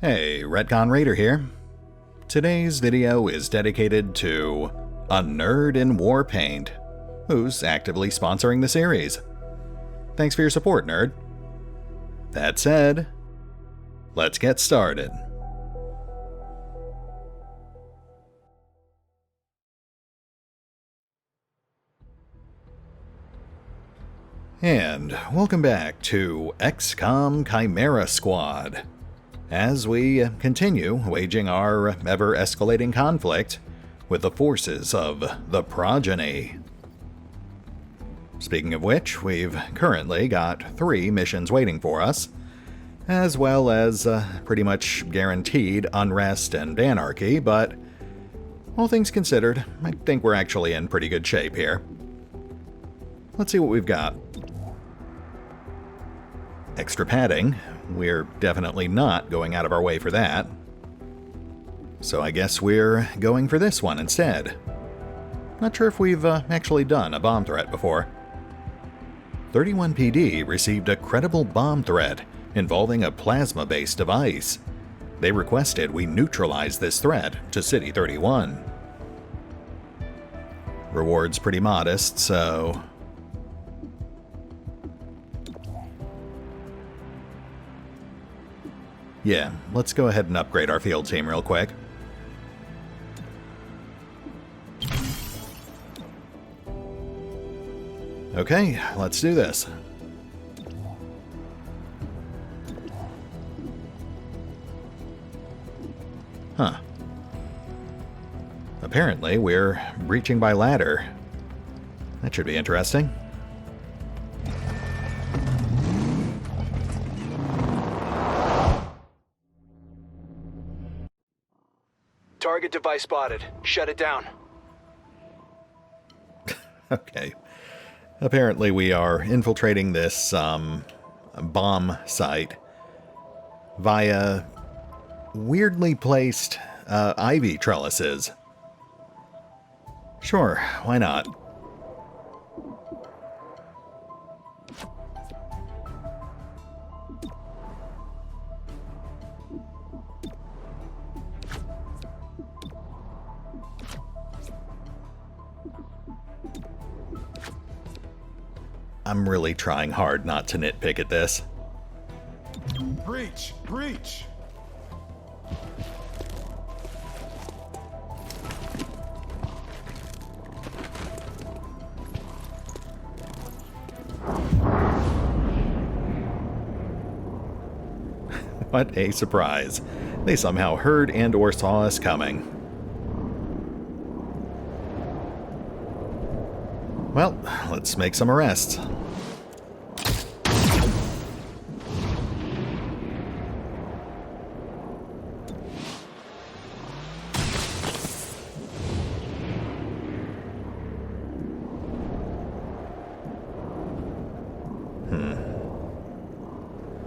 Hey, RetconRaider here. Today's video is dedicated to Anerdinwarpaint, who's actively sponsoring the series. Thanks for your support, nerd. That said, let's get started. And welcome back to XCOM Chimera Squad, as we continue waging our ever-escalating conflict with the forces of the Progeny. Speaking of which, we've currently got 3 missions waiting for us, as well as pretty much guaranteed unrest and anarchy, but all things considered, I think we're actually in pretty good shape here. Let's see what we've got. Extra padding. We're definitely not going out of our way for that. So I guess we're going for this one instead. Not sure if we've actually done a bomb threat before. 31 PD received a credible bomb threat involving a plasma-based device. They requested we neutralize this threat to City 31. Reward's pretty modest, so yeah, let's go ahead and upgrade our field team real quick. Okay, let's do this. Huh. Apparently, we're breaching by ladder. That should be interesting. Target device spotted. Shut it down. Okay. Apparently we are infiltrating this bomb site via weirdly placed ivy trellises. Sure, why not? I'm really trying hard not to nitpick at this. Breach! Breach! What a surprise. They somehow heard and or saw us coming. Well, let's make some arrests.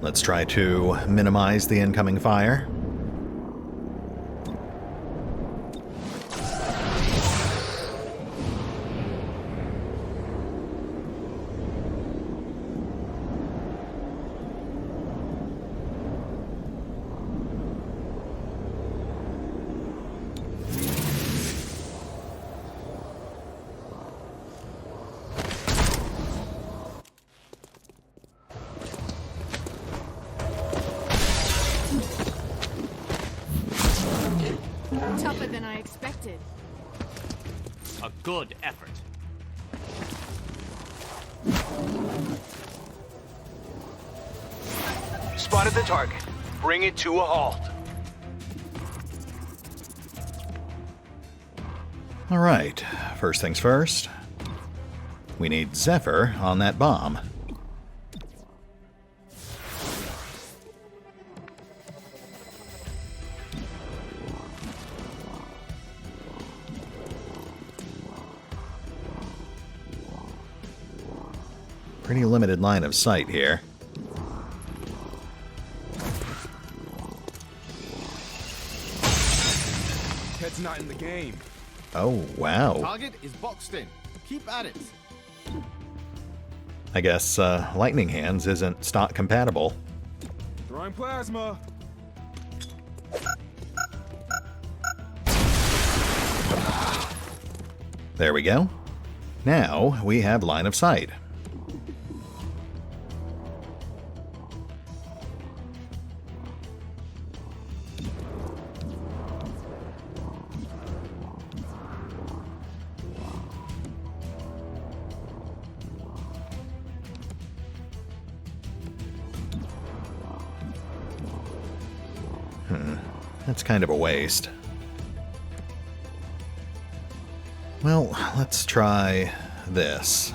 Let's try to minimize the incoming fire. Tougher than I expected. A good effort. Spotted the target. Bring it to a halt. All right, first things first. We need Zephyr on that bomb. Pretty limited line of sight here. Head's not in the game. Oh, wow. Target is boxed in. Keep at it. I guess Lightning Hands isn't stock compatible. Throwing plasma. There we go. Now we have line of sight. That's kind of a waste. Well, let's try this.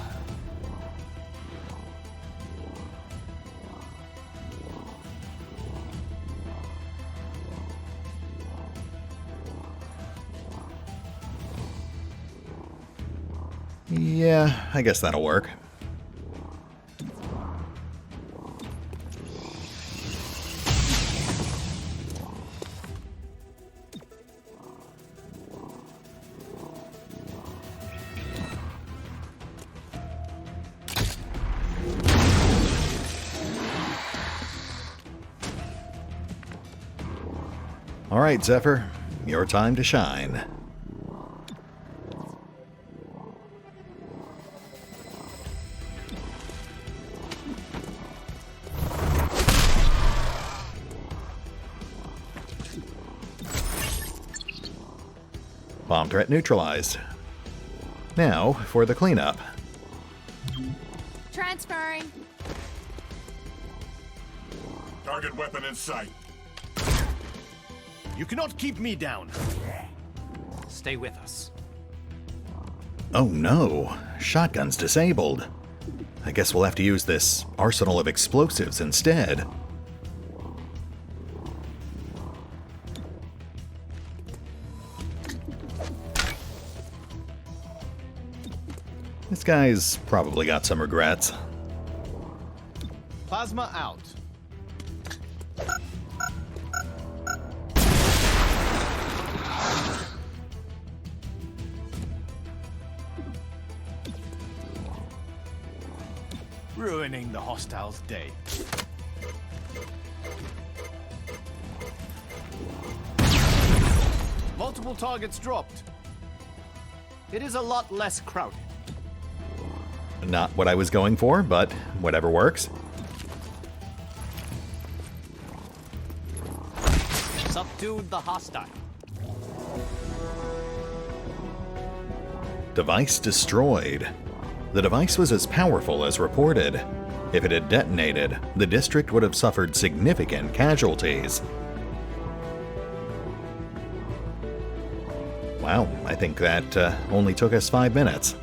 Yeah, I guess that'll work. All right, Zephyr, your time to shine. Bomb threat neutralized. Now for the cleanup. Transferring. Target weapon in sight. You cannot keep me down. Stay with us. Oh no, shotgun's disabled. I guess we'll have to use this arsenal of explosives instead. This guy's probably got some regrets. Plasma out. Ruining the hostiles' day. Multiple targets dropped. It is a lot less crowded. Not what I was going for, but whatever works. Subdued the hostile. Device destroyed. The device was as powerful as reported. If it had detonated, the district would have suffered significant casualties. Wow, I think that only took us 5 minutes.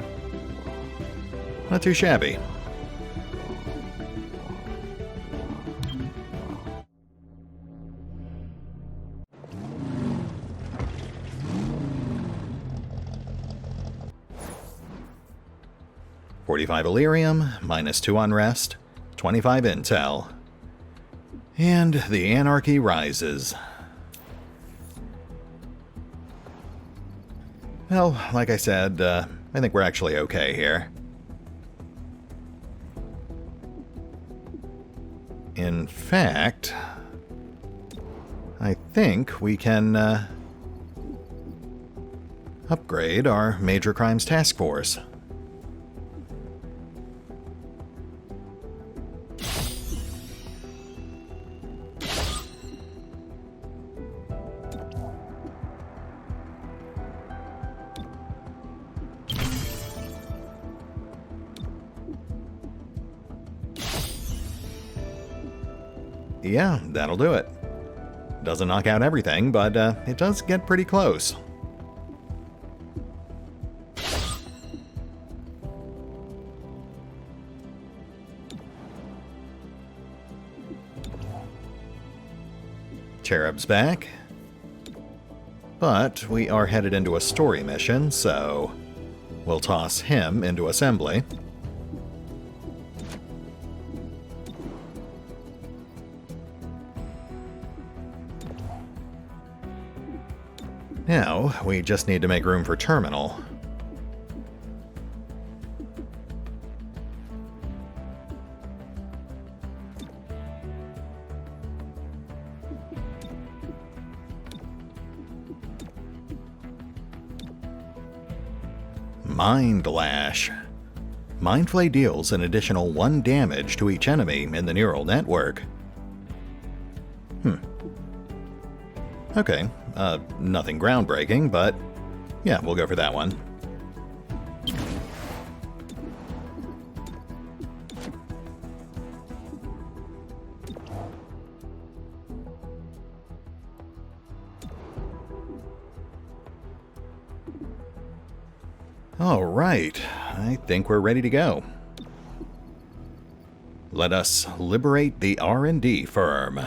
Not too shabby. $45 Illyrium, -2 unrest, 25 intel. And the anarchy rises. Well, like I said, I think we're actually okay here. In fact, I think we can upgrade our Major Crimes Task Force. Yeah, that'll do it. Doesn't knock out everything, but it does get pretty close. Cherub's back. But we are headed into a story mission, so we'll toss him into assembly. Now, we just need to make room for Terminal. Mind Lash. Mindflay deals an additional 1 damage to each enemy in the neural network. Okay, nothing groundbreaking, but yeah, we'll go for that one. All right, I think we're ready to go. Let us liberate the R&D firm.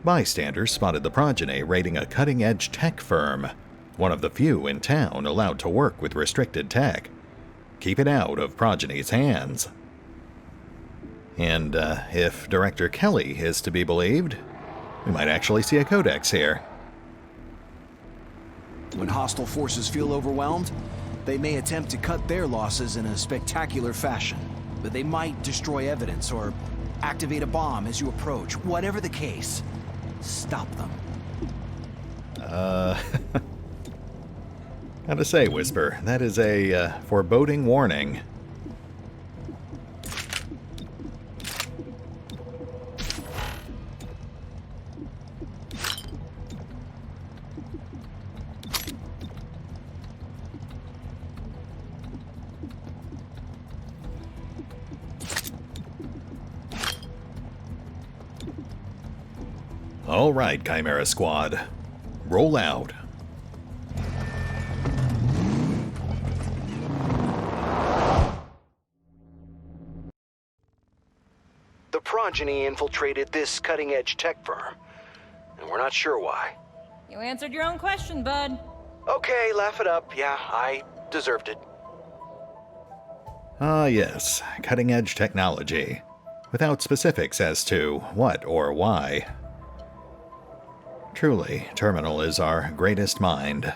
Bystanders spotted the Progeny raiding a cutting-edge tech firm, one of the few in town allowed to work with restricted tech. Keep it out of Progeny's hands. And if Director Kelly is to be believed, we might actually see a codex here. When hostile forces feel overwhelmed, they may attempt to cut their losses in a spectacular fashion, but they might destroy evidence or activate a bomb as you approach. Whatever the case, stop them. Gotta say, Whisper, that is a foreboding warning. All right, Chimera Squad. Roll out. The Progeny infiltrated this cutting-edge tech firm, and we're not sure why. You answered your own question, bud. Okay, laugh it up. Yeah, I deserved it. Ah, yes, cutting-edge technology, without specifics as to what or why. Truly, Terminal is our greatest mind.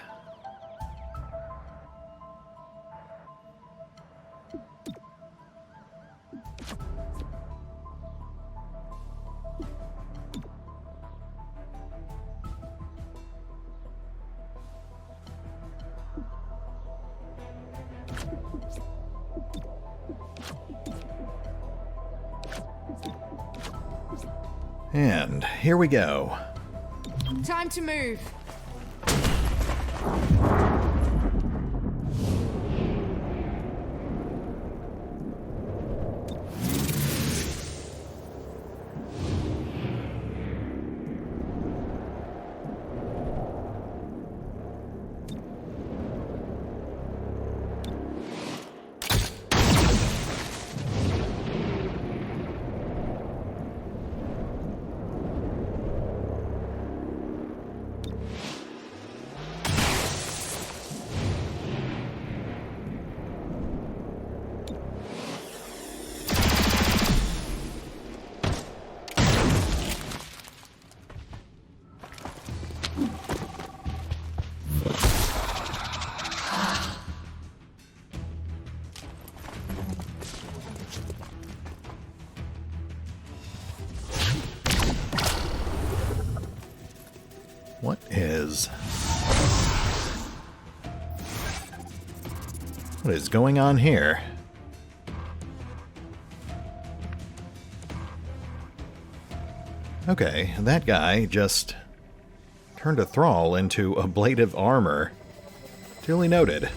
And here we go. Time to move. What is going on here? Okay, that guy just turned a thrall into ablative armor. Duly noted.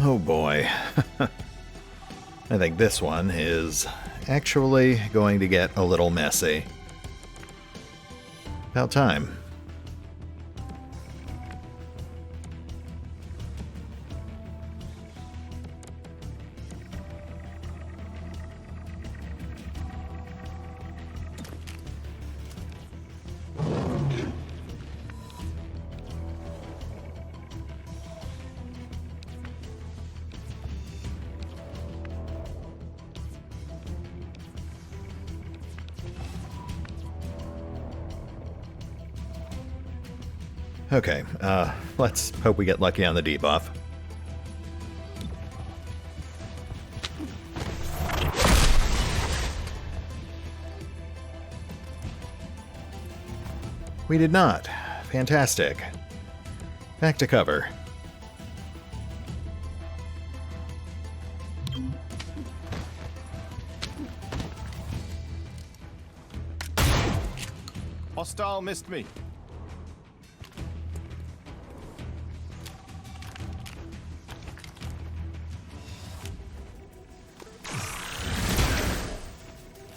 Oh boy. I think this one is actually going to get a little messy. About time. Okay, let's hope we get lucky on the debuff. We did not. Fantastic. Back to cover. Hostile missed me.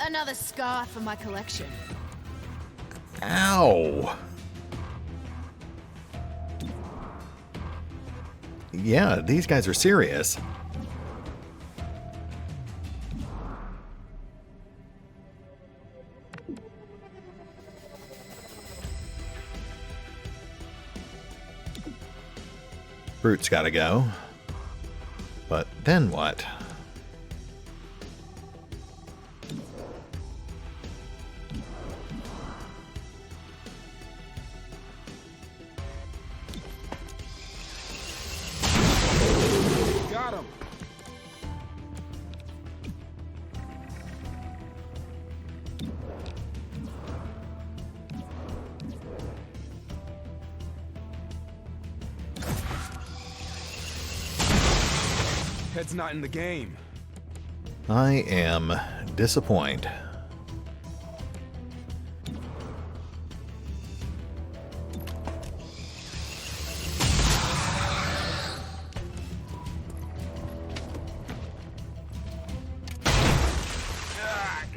Another scar for my collection. Ow! Yeah, these guys are serious. Brute's gotta go. But then what? Got him. Head's not in the game. I am disappointed.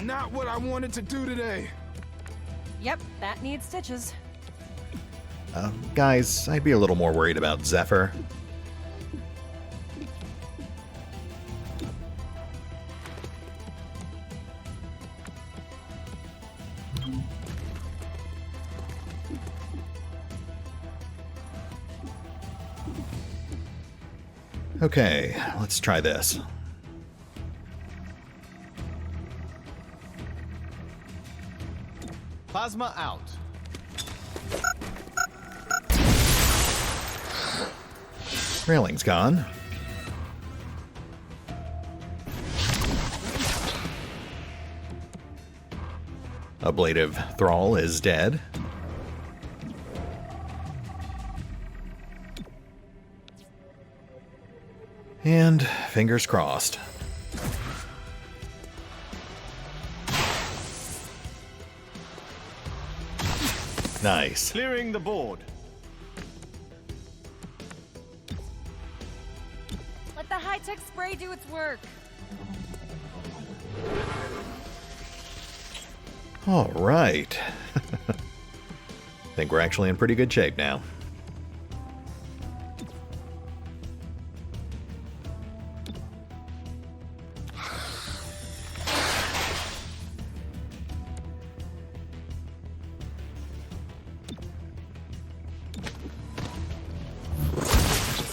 Not what I wanted to do today. Yep, that needs stitches. Guys, I'd be a little more worried about Zephyr. Okay, let's try this. Plasma out. Railing's gone. Ablative Thrall is dead. And fingers crossed. Nice. Clearing the board. Let the high-tech spray do its work. All right. Think we're actually in pretty good shape now.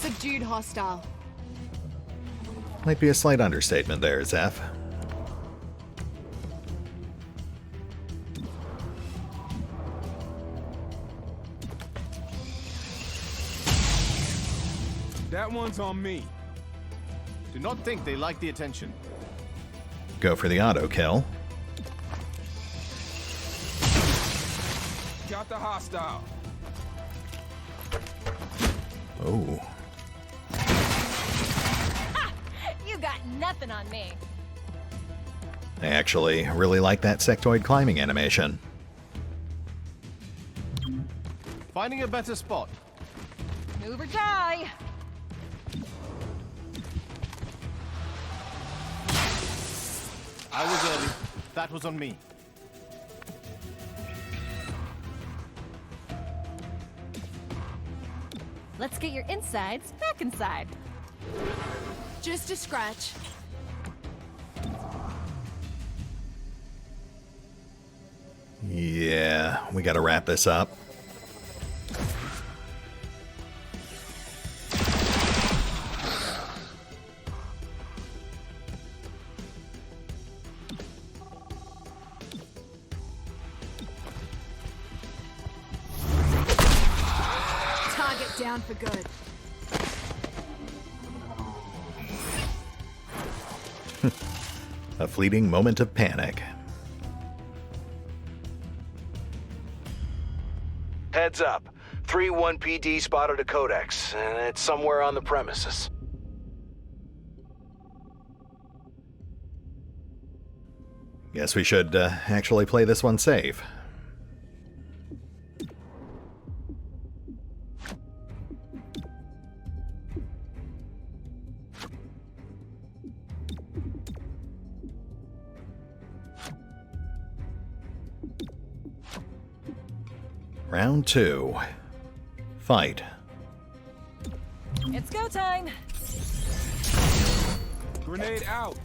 Subdued hostile. Might be a slight understatement there, Zeph. That one's on me. Do not think they like the attention. Go for the auto kill. Got the hostile. Oh. You got nothing on me. I actually really like that sectoid climbing animation. Finding a better spot. Move or die. I was early. That was on me. Let's get your insides back inside. Just a scratch. Yeah, we gotta wrap this up. Target down for good. A fleeting moment of panic. Heads up. 3-1 PD spotted a codex, and it's somewhere on the premises. Guess we should actually play this one safe. Round 2. Fight. It's go time. Grenade out.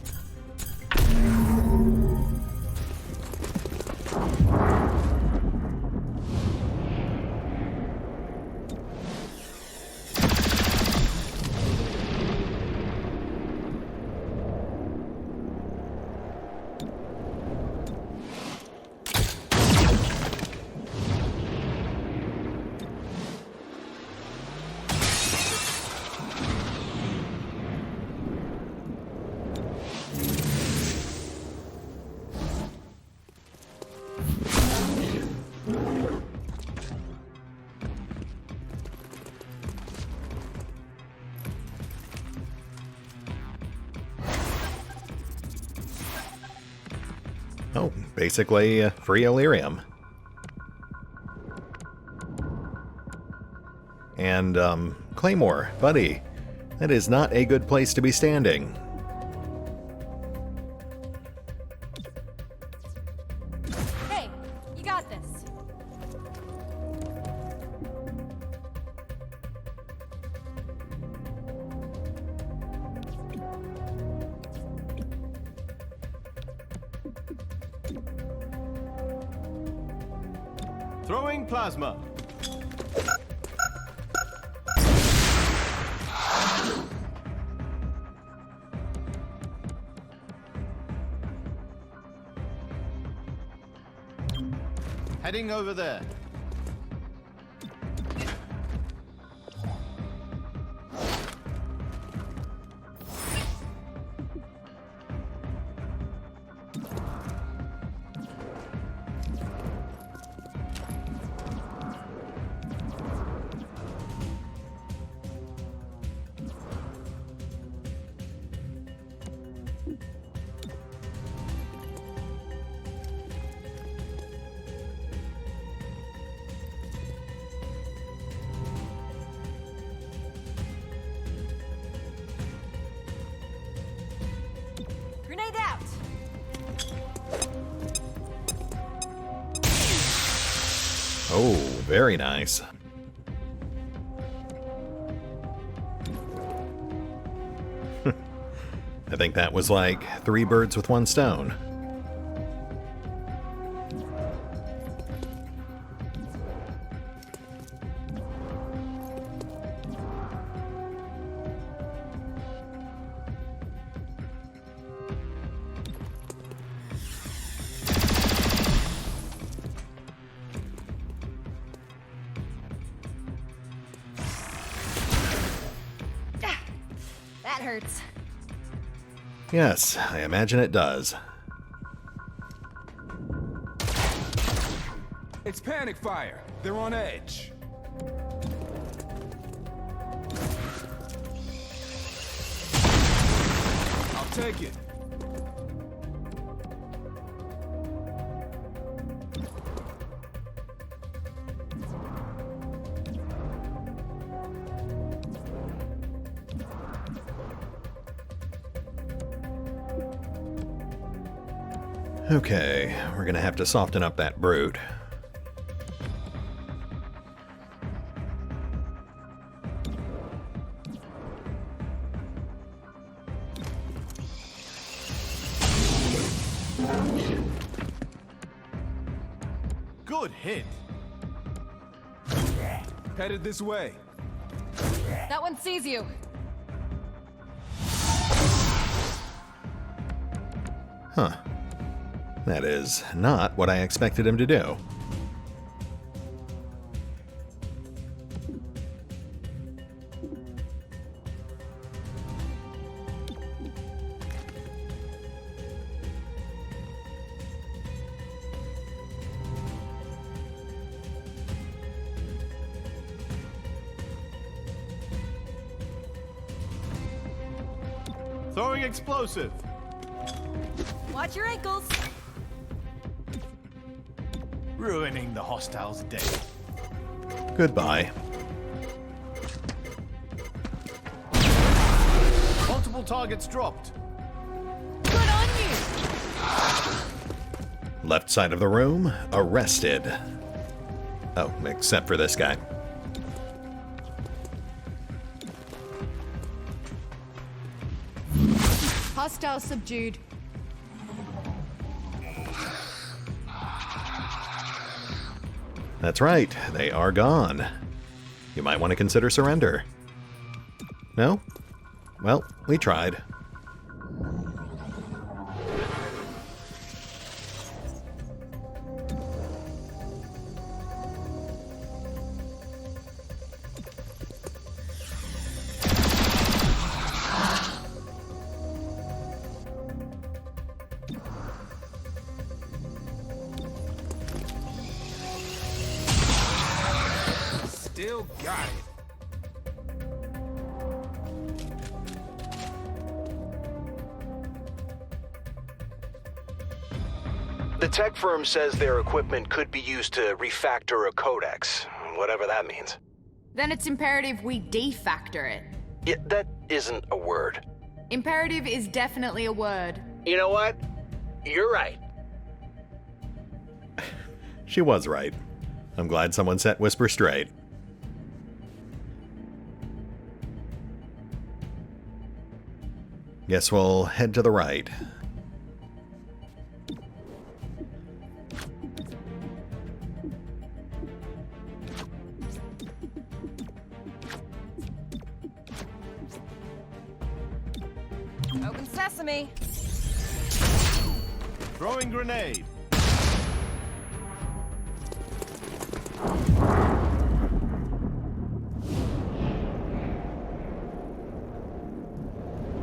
Oh, basically free Illyrium. And, Claymore, buddy, that is not a good place to be standing. Hey, you got this. Throwing plasma. Heading over there. Grenade out. Oh, very nice. I think that was like 3 birds with 1 stone. That hurts. Yes, I imagine it does. It's panic fire. They're on edge. I'll take it. Okay, we're gonna have to soften up that brute. Good hit. Headed this way. That one sees you. Huh. That is not what I expected him to do. Throwing explosive. Watch your ankles. Ruining the hostiles' day. Goodbye. Multiple targets dropped. Good on you. Left side of the room, arrested. Oh, except for this guy. Hostile subdued. That's right, they are gone. You might want to consider surrender. No? Well, we tried. Still got it. The tech firm says their equipment could be used to refactor a codex, whatever that means. Then it's imperative we defactor it. Yeah, that isn't a word. Imperative is definitely a word. You know what? You're right. She was right. I'm glad someone set Whisper straight. Guess we'll head to the right. Open sesame. Throwing grenade.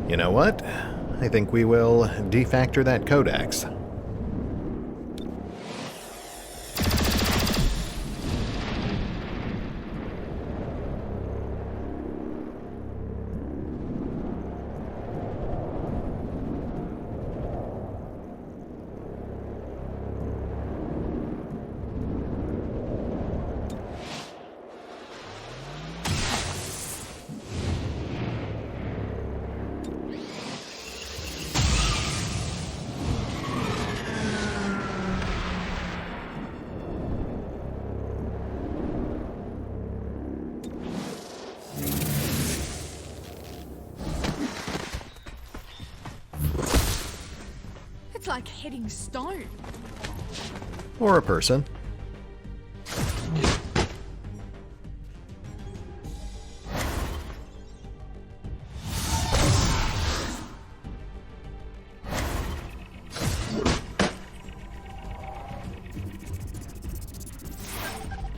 You know what? I think we will defactor that codex. It's like hitting stone. Or a person.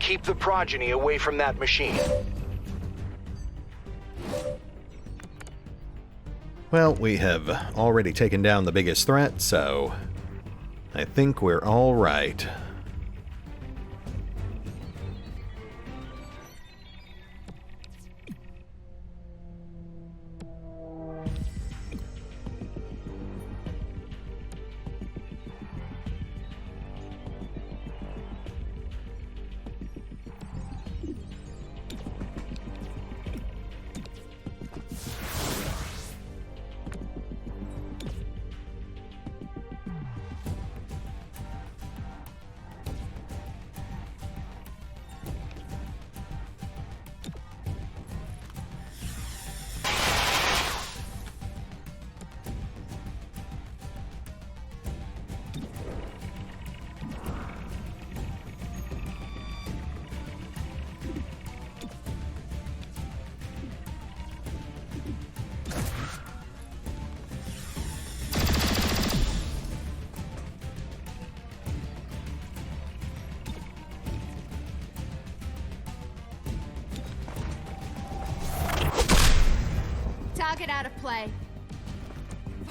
Keep the progeny away from that machine. Well, we have already taken down the biggest threat, so I think we're all right. Target out of play.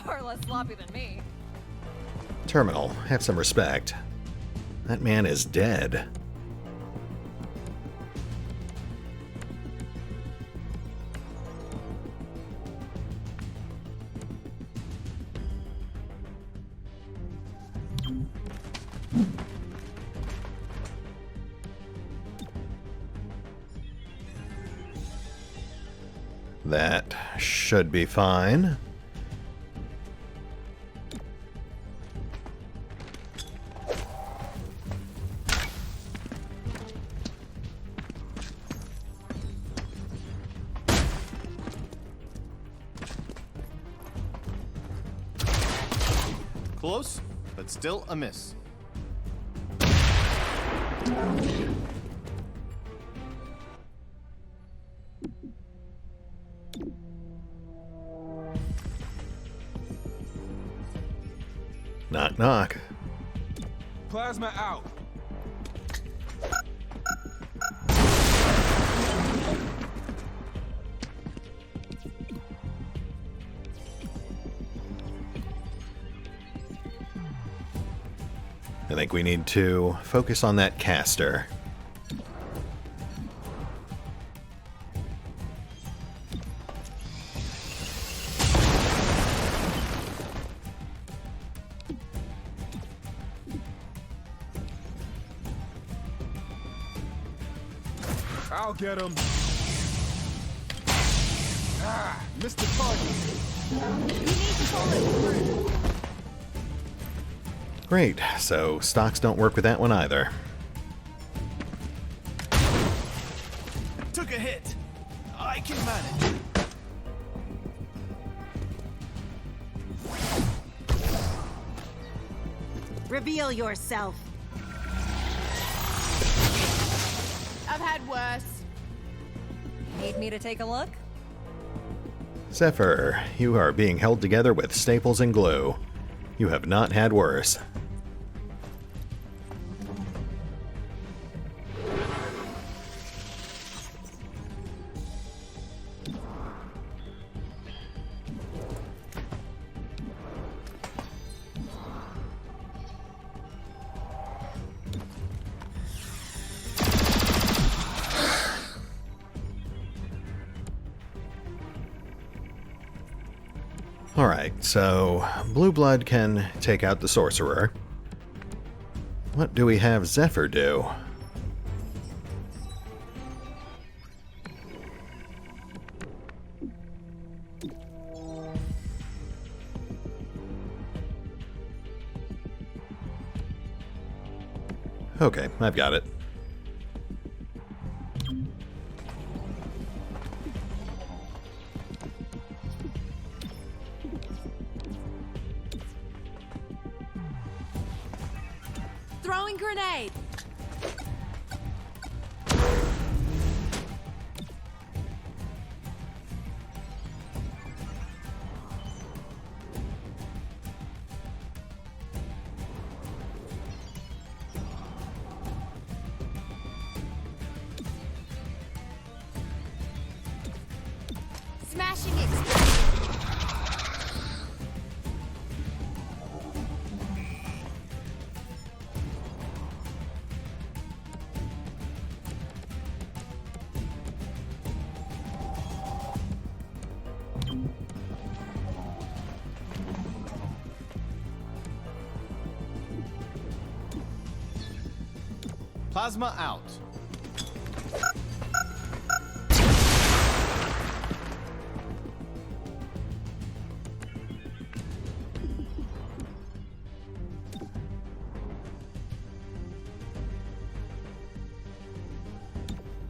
Far less sloppy than me. Terminal, have some respect. That man is dead. That should be fine. Close, but still a miss. Knock, knock. Plasma out. I think we need to focus on that caster. I'll get him. Ah, missed the target. You need to pull it through. Great, so stocks don't work with that one either. Took a hit. I can manage. Reveal yourself. I've had worse. Need me to take a look? Zephyr, you are being held together with staples and glue. You have not had worse. Alright, so Blue Blood can take out the Sorcerer. What do we have Zephyr do? Okay, I've got it. Throwing grenade. Smashing explosion. Plasma out.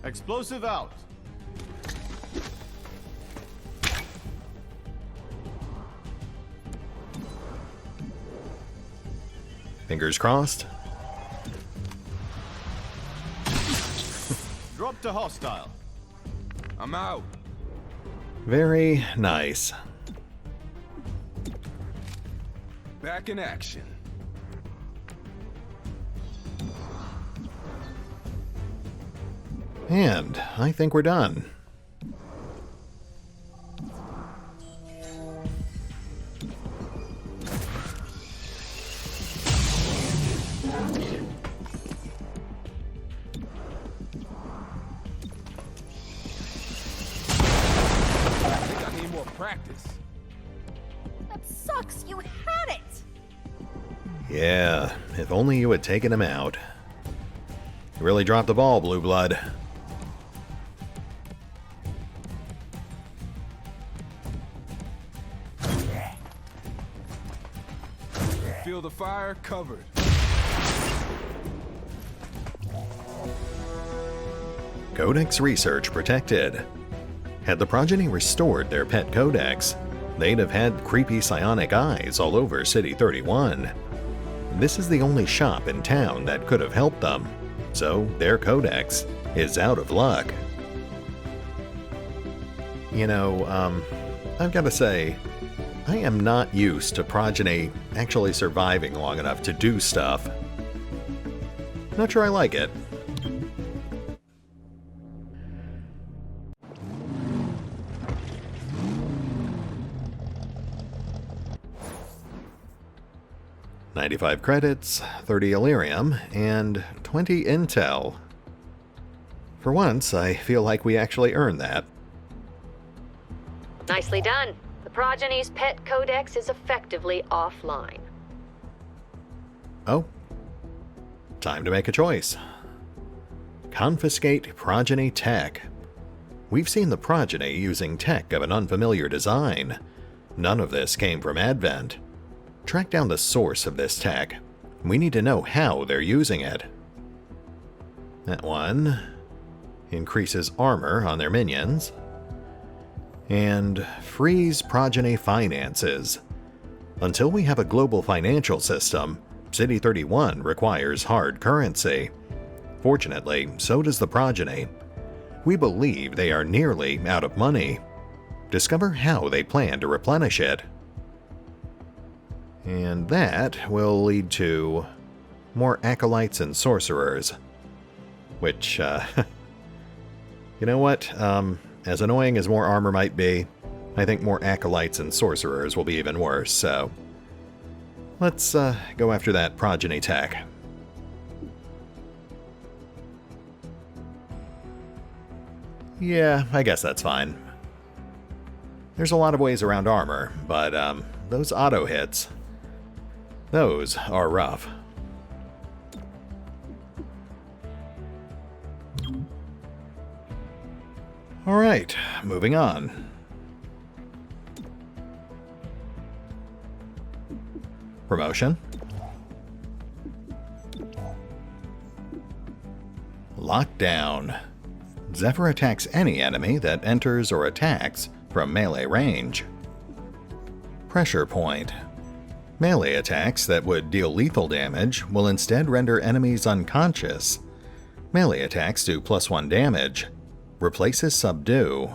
Explosive out. Fingers crossed. Drop to hostile. I'm out. Very nice. Back in action. And I think we're done. I think I need more practice. That sucks. You had it. Yeah, if only you had taken him out. You really dropped the ball, Blue Blood. the fire covered. Codex research protected. Had the Progeny restored their pet codex, they'd have had creepy psionic eyes all over City 31. This is the only shop in town that could have helped them, so their codex is out of luck. You know, I've got to say, I am not used to Progeny actually surviving long enough to do stuff. Not sure I like it. $95 credits, 30 Illyrium, and 20 Intel. For once, I feel like we actually earned that. Nicely done. The Progeny's pet codex is effectively offline. Oh. Time to make a choice. Confiscate Progeny tech. We've seen the Progeny using tech of an unfamiliar design. None of this came from Advent. Track down the source of this tech. We need to know how they're using it. That one increases armor on their minions. And freeze Progeny finances. Until we have a global financial system, City 31 requires hard currency. Fortunately, so does the Progeny. We believe they are nearly out of money. Discover how they plan to replenish it. And that will lead to more acolytes and sorcerers. Which, you know what? As annoying as more armor might be, I think more acolytes and sorcerers will be even worse, so let's go after that Progeny tech. Yeah, I guess that's fine. There's a lot of ways around armor, but those auto hits, those are rough. Alright, moving on. Promotion. Lockdown. Zephyr attacks any enemy that enters or attacks from melee range. Pressure point. Melee attacks that would deal lethal damage will instead render enemies unconscious. Melee attacks do +1 damage. Replaces subdue.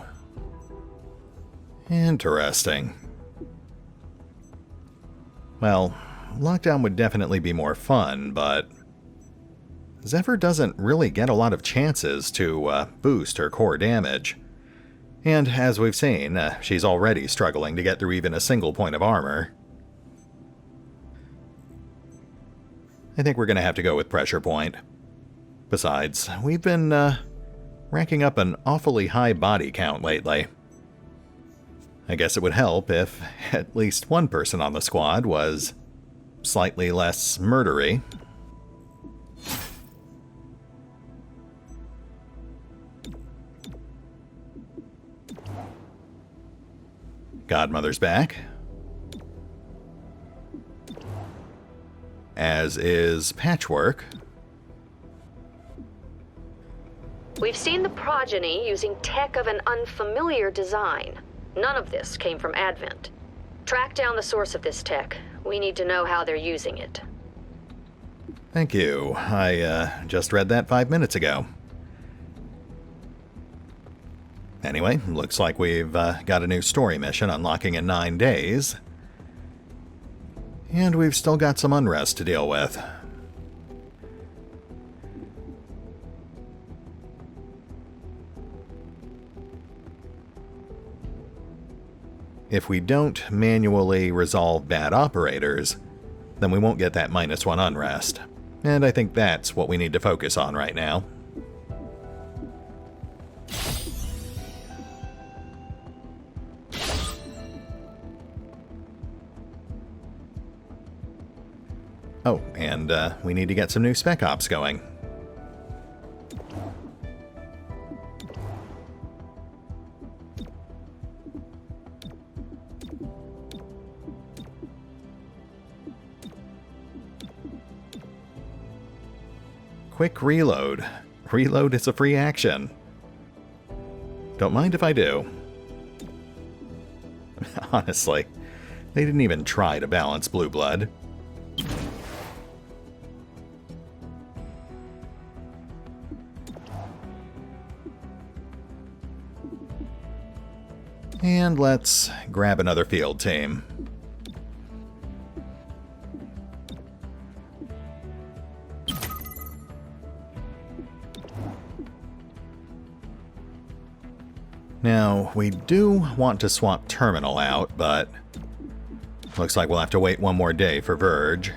Interesting. Well, lockdown would definitely be more fun, but Zephyr doesn't really get a lot of chances to boost her core damage. And as we've seen, she's already struggling to get through even a single point of armor. I think we're going to have to go with pressure point. Besides, we've been racking up an awfully high body count lately. I guess it would help if at least one person on the squad was slightly less murdery. Godmother's back. As is Patchwork. We've seen the Progeny using tech of an unfamiliar design. None of this came from Advent. Track down the source of this tech. We need to know how they're using it. Thank you. I just read that 5 minutes ago. Anyway, looks like we've got a new story mission unlocking in 9 days. And we've still got some unrest to deal with. If we don't manually resolve bad operators, then we won't get that -1 unrest. And I think that's what we need to focus on right now. Oh, and we need to get some new spec ops going. quick reload. Reload is a free action. Don't mind if I do. Honestly, they didn't even try to balance blue blood. And let's grab another field team. Now, we do want to swap Terminal out, but looks like we'll have to wait one more day for Verge.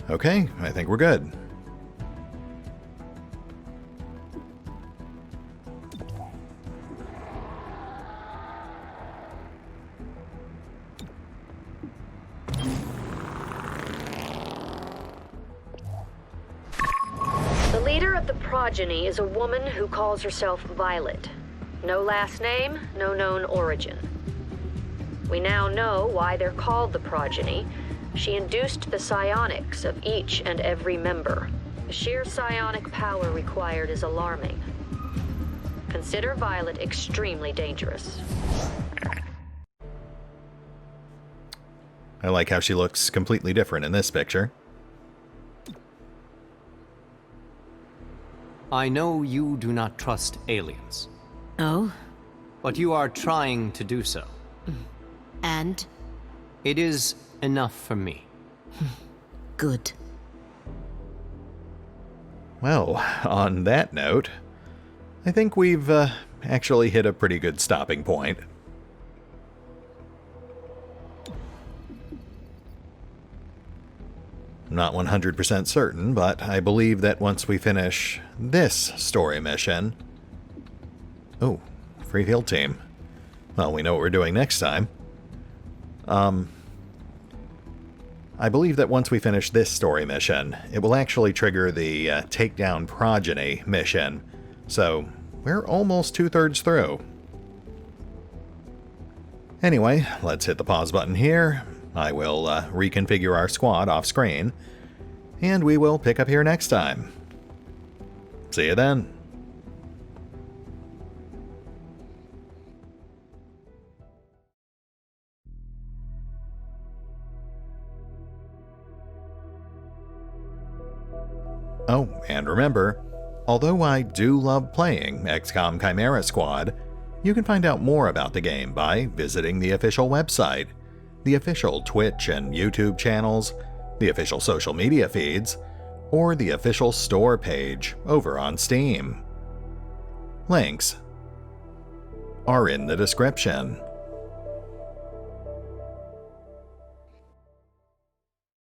Okay, I think we're good. The leader of the Progeny is a woman who calls herself Violet. No last name, no known origin. We now know why they're called the Progeny. She induced the psionics of each and every member. The sheer psionic power required is alarming. Consider Violet extremely dangerous. I like how she looks completely different in this picture. I know you do not trust aliens, Oh? but you are trying to do so. And? It is enough for me. Good. Well, on that note, I think we've actually hit a pretty good stopping point. I'm not 100% certain, but I believe that once we finish this story mission... Oh, free field team. Well, we know what we're doing next time. I believe that once we finish this story mission, it will actually trigger the Take Down Progeny mission. So, we're almost 2/3 through. Anyway, let's hit the pause button here. I will reconfigure our squad off screen, and we will pick up here next time. See you then. Oh, and remember, although I do love playing XCOM Chimera Squad, you can find out more about the game by visiting the official website, the official Twitch and YouTube channels, the official social media feeds, or the official store page over on Steam. Links are in the description.